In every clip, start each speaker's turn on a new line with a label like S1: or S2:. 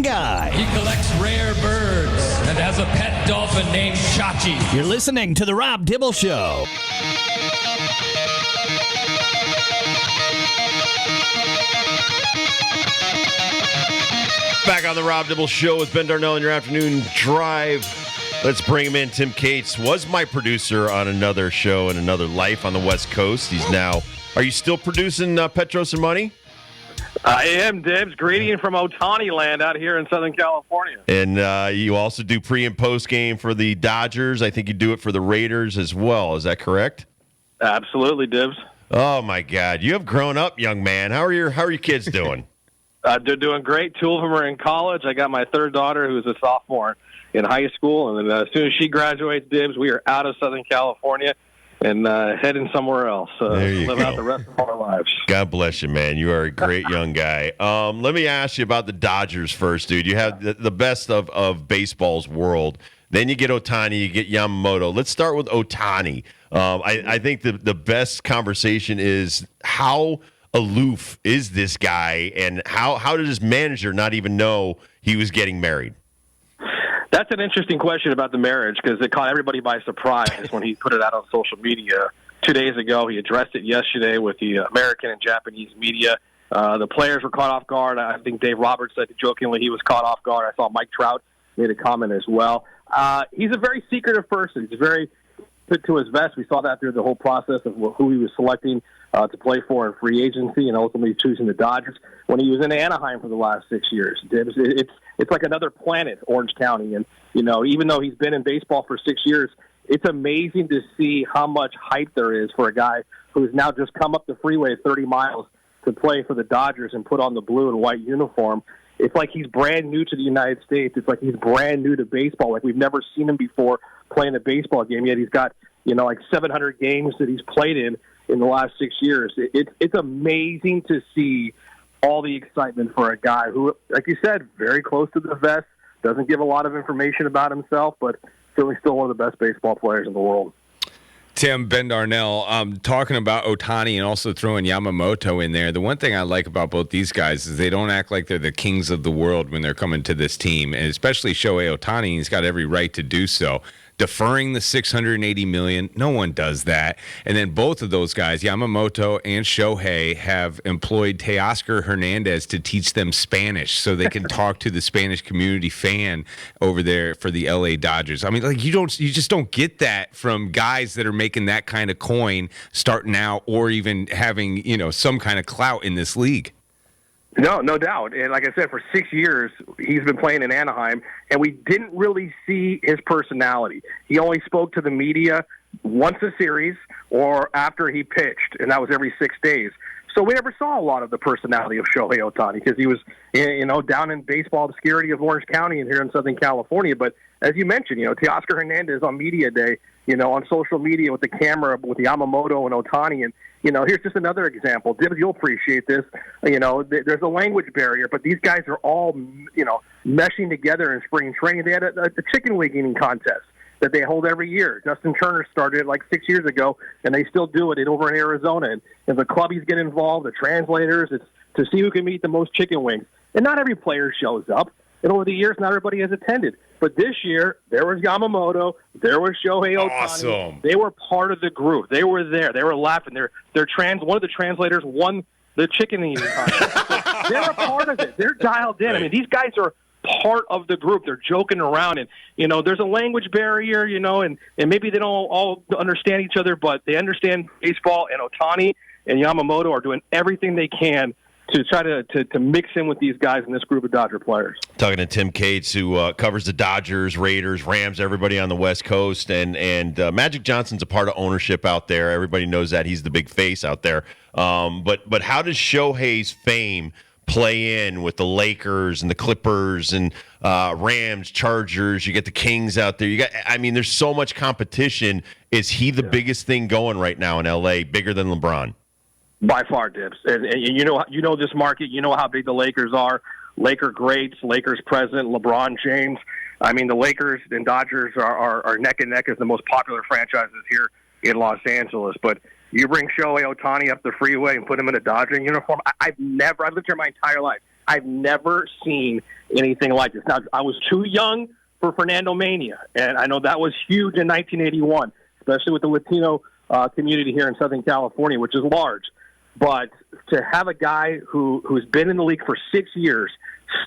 S1: guy.
S2: He collects rare birds and has a pet dolphin named Chachi.
S1: You're listening to The Rob Dibble Show.
S3: Back on The Rob Dibble Show with Ben Darnell in your afternoon drive. Let's bring him in. Tim Cates was my producer on another show in another life on the West Coast. He's now... Are you still producing Petros and Money?
S4: I am, Dibs. Greeting from Ohtani land out here in Southern California.
S3: And you also do pre- and post-game for the Dodgers. I think you do it for the Raiders as well. Is that correct?
S4: Absolutely, Dibs.
S3: Oh, my God. You have grown up, young man. How are your kids doing?
S4: They're doing great. Two of them are in college. I got my third daughter who's a sophomore in high school. And then as soon as she graduates, Dibs, we are out of Southern California and heading somewhere else. Live out the rest of our lives.
S3: God bless you, man. You are a great young guy. Let me ask you about the Dodgers first, dude. You have the best of baseball's world. Then you get Ohtani, you get Yamamoto. Let's start with Ohtani. I think the best conversation is how aloof is this guy, and how did his manager not even know he was getting married?
S4: That's an interesting question about the marriage because it caught everybody by surprise when he put it out on social media 2 days ago. He addressed it yesterday with the American and Japanese media. The players were caught off guard. I think Dave Roberts said jokingly he was caught off guard. I saw Mike Trout made a comment as well. He's a very secretive person. He's very put to his vest. We saw that through the whole process of who he was selecting to play for in free agency and ultimately choosing the Dodgers when he was in Anaheim for the last 6 years. It's like another planet, Orange County. And, even though he's been in baseball for 6 years, it's amazing to see how much hype there is for a guy who's now just come up the freeway 30 miles to play for the Dodgers and put on the blue and white uniform. It's like he's brand new to the United States. It's like he's brand new to baseball. Like we've never seen him before playing a baseball game, yet he's got, like 700 games that he's played in the last 6 years. It's amazing to see all the excitement for a guy who, like you said, very close to the vest, doesn't give a lot of information about himself, but certainly still one of the best baseball players in the world.
S5: Tim, Ben Darnell, talking about Ohtani and also throwing Yamamoto in there. The one thing I like about both these guys is they don't act like they're the kings of the world when they're coming to this team, and especially Shohei Ohtani. He's got every right to do so. Deferring the $680 million, no one does that. And then both of those guys, Yamamoto and Shohei, have employed Teoscar Hernandez to teach them Spanish so they can talk to the Spanish community fan over there for the LA Dodgers. I mean, you just don't get that from guys that are making that kind of coin starting out or even having, some kind of clout in this league.
S4: No doubt. And like I said, for 6 years, he's been playing in Anaheim, and we didn't really see his personality. He only spoke to the media once a series or after he pitched, and that was every 6 days. So we never saw a lot of the personality of Shohei Ohtani because he was, down in baseball obscurity of Orange County and here in Southern California. But as you mentioned, Teoscar Hernandez on media day, on social media with the camera with Yamamoto and Ohtani. And, here's just another example. Dibs, you'll appreciate this. There's a language barrier, but these guys are all, meshing together in spring training. They had a chicken wing eating contest that they hold every year. Justin Turner started it like 6 years ago, and they still do it over in Arizona. And the clubbies get involved, the translators, it's to see who can eat the most chicken wings. And not every player shows up. And over the years, not everybody has attended. But this year, there was Yamamoto, there was Shohei Ohtani.
S5: Awesome.
S4: They were part of the group. They were there. They were laughing. One of the translators won the chicken eating contest. So they're a part of it. They're dialed in. Right. I mean, these guys are part of the group. They're joking around. And, there's a language barrier, and maybe they don't all understand each other, but they understand baseball, and Ohtani and Yamamoto are doing everything they can to try to mix in with these guys in this group of Dodger players.
S3: Talking to Tim Cates, who covers the Dodgers, Raiders, Rams, everybody on the West Coast, and Magic Johnson's a part of ownership out there. Everybody knows that. He's the big face out there. But how does Shohei's fame play in with the Lakers and the Clippers and Rams, Chargers? You get the Kings out there. There's so much competition. Is he the biggest thing going right now in LA, bigger than LeBron?
S4: By far, Dibs. And you know this market. You know how big the Lakers are. Laker greats, Lakers president, LeBron James. I mean, the Lakers and Dodgers are neck and neck as the most popular franchises here in Los Angeles. But you bring Shohei Ohtani up the freeway and put him in a Dodger uniform. I've lived here my entire life. I've never seen anything like this. Now, I was too young for Fernando Mania, and I know that was huge in 1981, especially with the Latino community here in Southern California, which is large. But to have a guy who's been in the league for 6 years,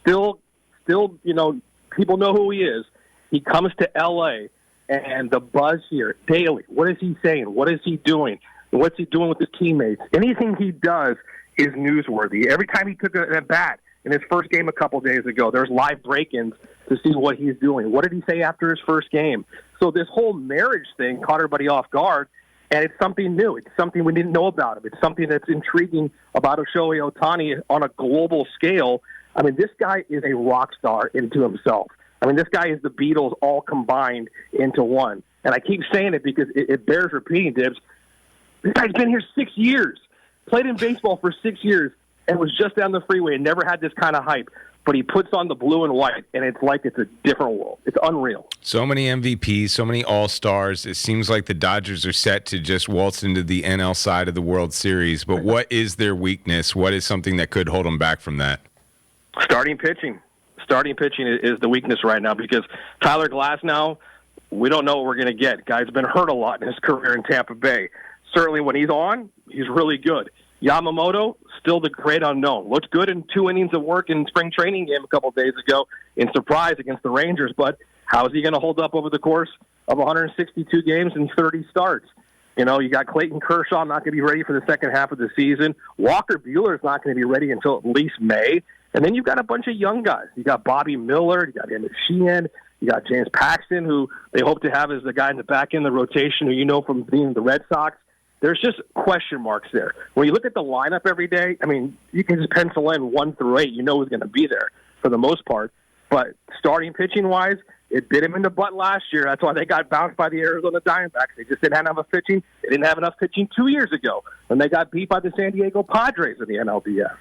S4: still, people know who he is. He comes to L.A., and the buzz here daily. What is he saying? What is he doing? What's he doing with his teammates? Anything he does is newsworthy. Every time he took a bat in his first game a couple days ago, there's live break-ins to see what he's doing. What did he say after his first game? So this whole marriage thing caught everybody off guard, and it's something new. It's something we didn't know about him. It's something that's intriguing about Shohei Ohtani on a global scale. I mean, this guy is a rock star into himself. I mean, this guy is the Beatles all combined into one. And I keep saying it because it bears repeating, Dibs. This guy's been here 6 years, played in baseball for 6 years, and was just down the freeway and never had this kind of hype. But he puts on the blue and white, and it's like it's a different world. It's unreal.
S5: So many MVPs, so many All-Stars. It seems like the Dodgers are set to just waltz into the NL side of the World Series. But what is their weakness? What is something that could hold them back from that?
S4: Starting pitching. Starting pitching is the weakness right now because Tyler Glasnow, we don't know what we're going to get. Guy's been hurt a lot in his career in Tampa Bay. Certainly when he's on, he's really good. Yamamoto, still the great unknown. Looked good in 2 innings of work in spring training game a couple of days ago in surprise against the Rangers, but how is he going to hold up over the course of 162 games and 30 starts? You got Clayton Kershaw not going to be ready for the second half of the season. Walker Buehler's not going to be ready until at least May. And then you've got a bunch of young guys. You got Bobby Miller, you got Emmett Sheehan, you got James Paxton, who they hope to have as the guy in the back end of the rotation, who you know from being the Red Sox. There's just question marks there. When you look at the lineup every day, I mean, you can just pencil in 1 through 8. You know who's going to be there for the most part. But starting pitching-wise, it bit him in the butt last year. That's why they got bounced by the Arizona Diamondbacks. They just didn't have enough pitching. They didn't have enough pitching 2 years ago when they got beat by the San Diego Padres in the NLDS.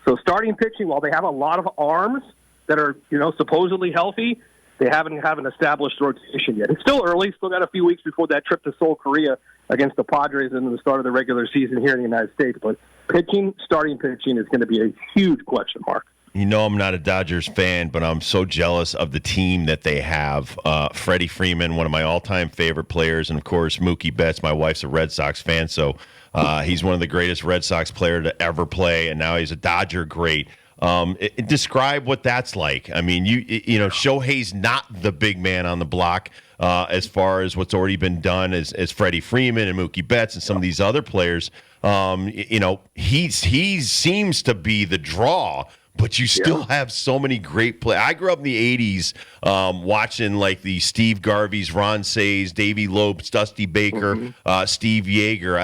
S4: So starting pitching, while they have a lot of arms that are, supposedly healthy, they haven't an established rotation yet. It's still early. Still got a few weeks before that trip to Seoul, Korea against the Padres and the start of the regular season here in the United States. But starting pitching is going to be a huge question mark.
S3: I'm not a Dodgers fan, but I'm so jealous of the team that they have. Freddie Freeman, one of my all-time favorite players, and, of course, Mookie Betts. My wife's a Red Sox fan, so he's one of the greatest Red Sox players to ever play, and now he's a Dodger great. Describe what that's like. I mean, Shohei's not the big man on the block as far as what's already been done as Freddie Freeman and Mookie Betts and some of these other players. He seems to be the draw. But you still have so many great players. I grew up in the 80s watching like the Steve Garveys, Ron Says, Davey Lopes, Dusty Baker, Steve Yeager.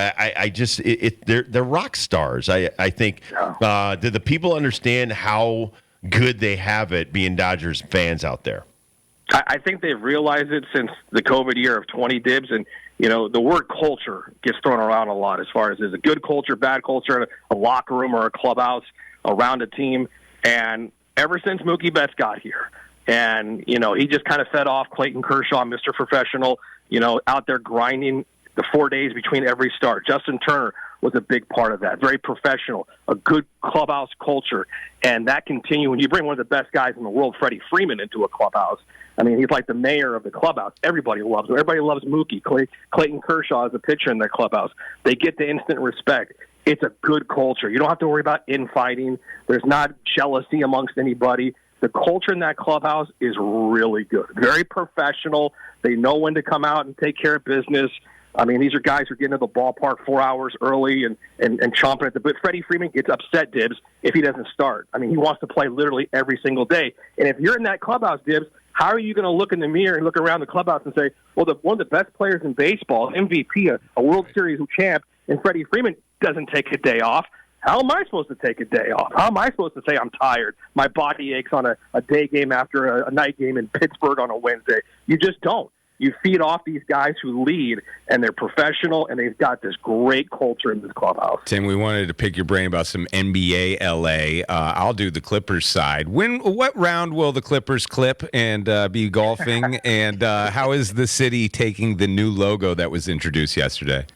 S3: They're rock stars. I think. Do the people understand how good they have it being Dodgers fans out there?
S4: I think they've realized it since the COVID year of 20 Dibs. And, the word culture gets thrown around a lot as far as is a good culture, bad culture in a locker room or a clubhouse around a team. And ever since Mookie Betts got here, and, he just kind of fed off Clayton Kershaw, Mr. Professional, out there grinding the 4 days between every start. Justin Turner was a big part of that. Very professional, a good clubhouse culture. And that continues when you bring one of the best guys in the world, Freddie Freeman, into a clubhouse. I mean, he's like the mayor of the clubhouse. Everybody loves him. Everybody loves Mookie. Clayton Kershaw is a pitcher in their clubhouse. They get the instant respect. It's a good culture. You don't have to worry about infighting. There's not jealousy amongst anybody. The culture in that clubhouse is really good. Very professional. They know when to come out and take care of business. I mean, these are guys who are getting to the ballpark 4 hours early and chomping at the bit. Freddie Freeman gets upset, Dibs, if he doesn't start. I mean, he wants to play literally every single day. And if you're in that clubhouse, Dibs, how are you going to look in the mirror and look around the clubhouse and say, well, one of the best players in baseball, MVP, a World Series champ, and Freddie Freeman doesn't take a day off. How am I supposed to take a day off? How am I supposed to say I'm tired? My body aches on a day game after a night game in Pittsburgh on a Wednesday. You just don't. You feed off these guys who lead, and they're professional, and they've got this great culture in this clubhouse.
S5: Tim, we wanted to pick your brain about some NBA LA. I'll do the Clippers side. What round will the Clippers clip and be golfing? And how is the city taking the new logo that was introduced yesterday?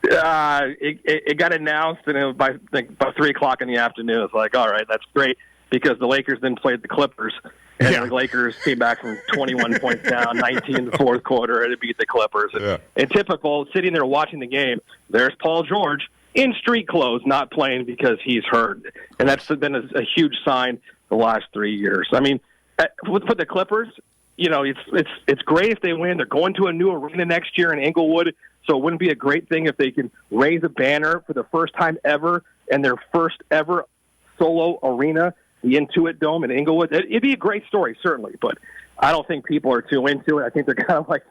S4: It got announced, and by 3 o'clock in the afternoon. It's like, all right, that's great. because the Lakers then played the Clippers, and the Lakers came back from 21 points down, 19 in the fourth quarter, and it beat the Clippers. And typical, sitting there watching the game, there's Paul George in street clothes, not playing because he's hurt. And that's been a huge sign the last 3 years. I mean, for the Clippers, it's great if they win. They're going to a new arena next year in Inglewood, so it wouldn't be a great thing if they can raise a banner for the first time ever and their first ever solo arena, the Intuit Dome in Inglewood. It'd be a great story, certainly, but I don't think people are too into it. I think they're kind of like,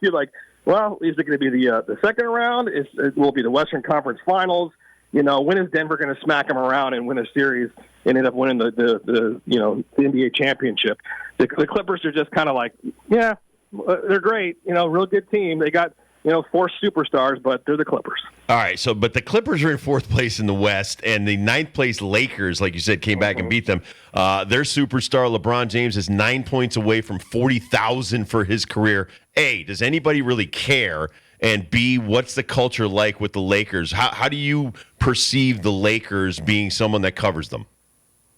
S4: well, is it going to be the second round? Will it be the Western Conference Finals? When is Denver going to smack them around and win a series and end up winning the NBA championship? The Clippers are just kind of like, yeah, they're great. Real good team. They got, 4 superstars, but they're the Clippers.
S3: All right, but the Clippers are in 4th place in the West, and the 9th place Lakers, like you said, came back and beat them. Their superstar, LeBron James, is 9 points away from 40,000 for his career. A, does anybody really care? And B, what's the culture like with the Lakers? How do you perceive the Lakers being someone that covers them?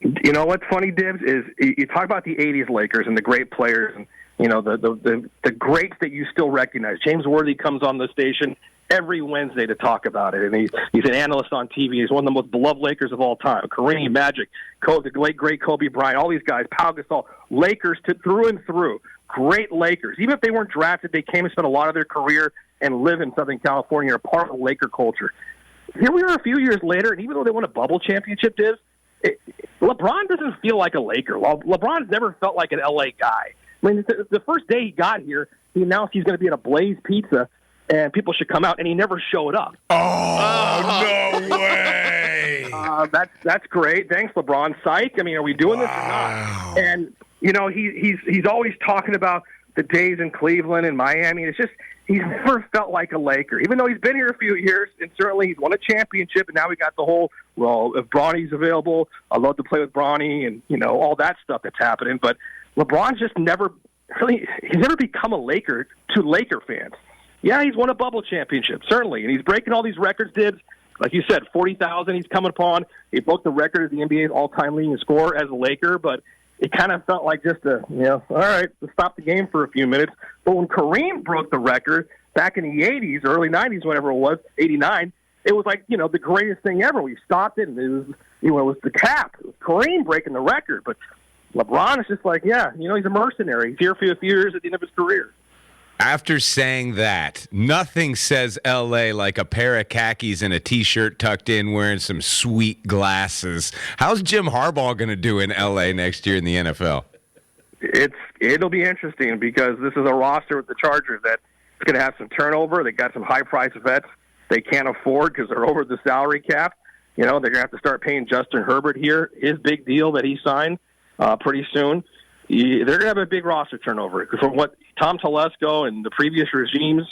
S4: What's funny, Dibs, is you talk about the 80s Lakers and the great players and, the greats that you still recognize. James Worthy comes on the station every Wednesday to talk about it, and he's an analyst on TV. He's one of the most beloved Lakers of all time. Kareem, Magic, the late, great Kobe Bryant, all these guys, Pau Gasol, Lakers through and through. Great Lakers. Even if they weren't drafted, they came and spent a lot of their career and live in Southern California, are part of the Laker culture. Here we are a few years later, and even though they won a bubble championship, LeBron doesn't feel like a Laker. LeBron's never felt like an L.A. guy. I mean, the first day he got here, he announced he's going to be at a Blaze Pizza, and people should come out, and he never showed up.
S5: Oh, no way!
S4: That's great. Thanks, LeBron. Psych. I mean, are we doing this or not? And, he's always talking about the days in Cleveland and Miami. It's just he's never felt like a Laker, even though he's been here a few years, and certainly he's won a championship, and now we got the whole, well, if Bronny's available, I'd love to play with Bronny, and, all that stuff that's happening. But LeBron's just never become a Laker to Laker fans. Yeah, he's won a bubble championship, certainly, and he's breaking all these records, Dibs. Like you said, 40,000 he's coming upon. He broke the record of the NBA's all-time leading scorer as a Laker, but it kind of felt like just all right, let's stop the game for a few minutes. But when Kareem broke the record back in the 80s, early 90s, whatever it was, 89, it was like, the greatest thing ever. We stopped it, and it was the cap. It was Kareem breaking the record. But LeBron is just like, he's a mercenary. He's here for a few years at the end of his career.
S5: After saying that, nothing says L.A. like a pair of khakis and a T-shirt tucked in wearing some sweet glasses. How's Jim Harbaugh going to do in L.A. next year in the NFL?
S4: It'll be interesting because this is a roster with the Chargers that's going to have some turnover. They got some high-priced vets they can't afford because they're over the salary cap. They're going to have to start paying Justin Herbert here, his big deal that he signed pretty soon. They're going to have a big roster turnover. From what Tom Telesco and the previous regimes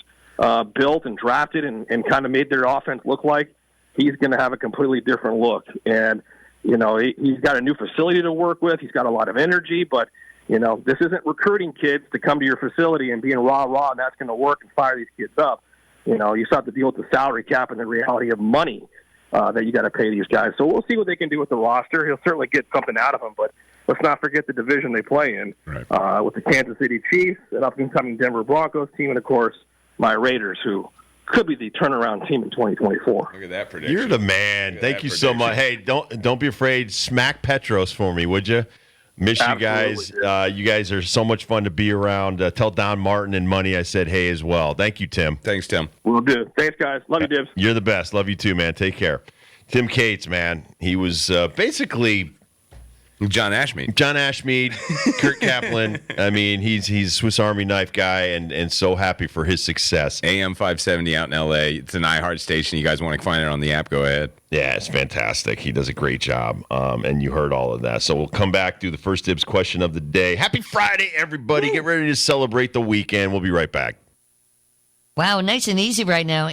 S4: built and drafted and kind of made their offense look like, he's going to have a completely different look. And, he's got a new facility to work with. He's got a lot of energy, but, this isn't recruiting kids to come to your facility and being rah-rah, and that's going to work and fire these kids up. You still have to deal with the salary cap and the reality of money that you got to pay these guys. So we'll see what they can do with the roster. He'll certainly get something out of them, but let's not forget the division they play in with the Kansas City Chiefs, an up-and-coming Denver Broncos team, and, of course, my Raiders, who could be the turnaround team in 2024.
S5: Look at that prediction.
S3: You're the man. Thank you so much. Hey, don't be afraid. Smack Petros for me, would you? Miss you guys. You guys are so much fun to be around. Tell Don Martin and Money I said hey as well. Thank you, Tim.
S5: Thanks, Tim.
S4: Will do. Thanks, guys. Love you, Dibs.
S3: You're the best. Love you too, man. Take care. Tim Cates, man. He was basically
S5: John Ashmead,
S3: Kurt Kaplan. I mean, he's Swiss Army knife guy, and so happy for his success.
S5: AM 570 out in L.A. It's an iHeart station. You guys want to find it on the app? Go ahead.
S3: Yeah, it's fantastic. He does a great job, and you heard all of that. So we'll come back to the first dibs question of the day. Happy Friday, everybody! Get ready to celebrate the weekend. We'll be right back.
S6: Wow, nice and easy right now.